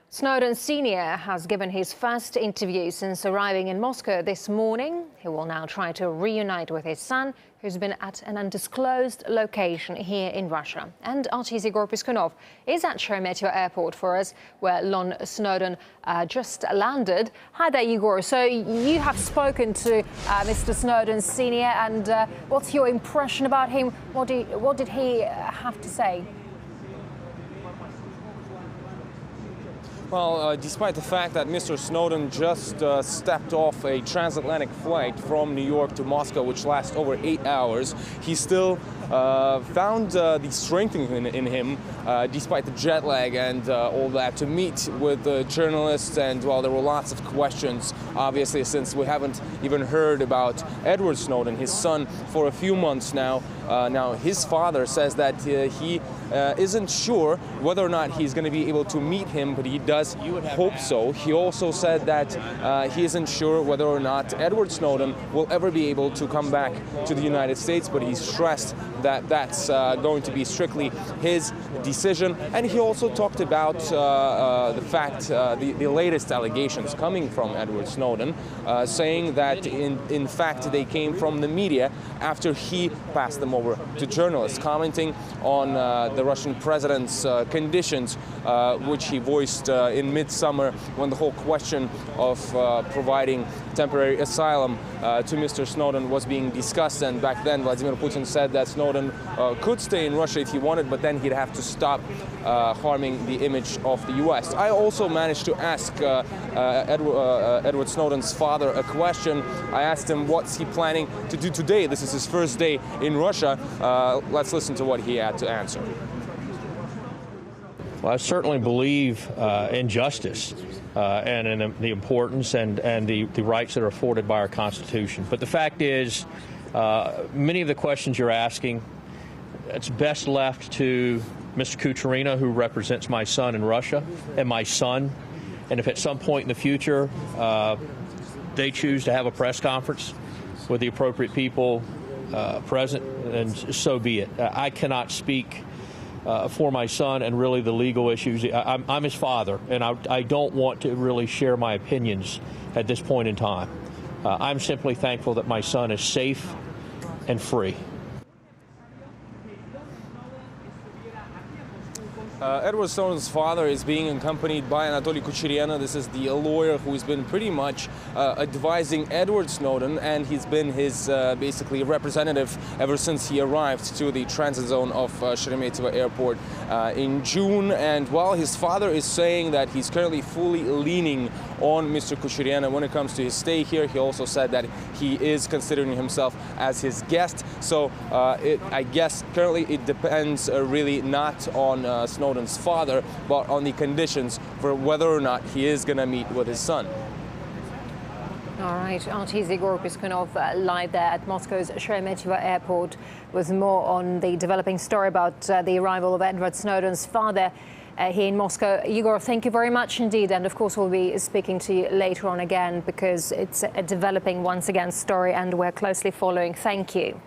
Snowden Sr. has given his first interview since arriving in Moscow this morning. He will now try to reunite with his son, who's been at an undisclosed location here in Russia. And RT's Igor Piskunov is at Sheremetyevo Airport for us, where Lon Snowden just landed. Hi there, Igor. So you have spoken to Mr. Snowden Sr. and what's your impression about him? What did he have to say? Well, despite the fact that Mr. Snowden just stepped off a transatlantic flight from New York to Moscow, which lasts over 8 hours, he still found the strength in him, despite the jet lag and all that, to meet with the journalists. And, well, there were lots of questions, obviously, since we haven't even heard about Edward Snowden, his son, for a few months now. Now, his father says that he isn't sure whether or not he's going to be able to meet him, but he does hope so. He also said that he isn't sure whether or not Edward Snowden will ever be able to come back to the United States, but he stressed that that's going to be strictly his decision. And he also talked about the fact, the latest allegations coming from Edward Snowden, saying that in fact they came from the media after he passed them over to journalists, commenting on the Russian president's conditions, which he voiced in midsummer when the whole question of providing temporary asylum to Mr. Snowden was being discussed. And back then Vladimir Putin said that Snowden could stay in Russia if he wanted, but then he'd have to stop harming the image of the U.S. I also managed to ask Edward Snowden's father a question. I asked him what's he planning to do today. This is his first day in Russia. Let's listen to what he had to answer. Well, I certainly believe in justice and in the importance and the rights that are afforded by our Constitution. But the fact is, many of the questions you're asking, it's best left to Mr. Kucherena, who represents my son in Russia, and my son. And if at some point in the future they choose to have a press conference with the appropriate people present, then so be it. I cannot speak for my son and really the legal issues. I'm his father, and I don't want to really share my opinions at this point in time. I'm simply thankful that my son is safe and free. Edward Snowden's father is being accompanied by Anatoly Kucherena. This is the lawyer who's been pretty much advising Edward Snowden, and he's been his basically representative ever since he arrived to the transit zone of Sheremetyevo Airport in June. And while his father is saying that he's currently fully leaning on Mr. Kucherena when it comes to his stay here, he also said that he is considering himself as his guest. So I guess currently it depends really not on Snowden's father, but on the conditions for whether or not he is going to meet with his son. All right, RT's Igor Piskunov live there at Moscow's Sheremetyevo Airport with more on the developing story about the arrival of Edward Snowden's father here in Moscow. Igor, thank you very much indeed. And of course, we'll be speaking to you later on again because it's a developing once again story and we're closely following. Thank you.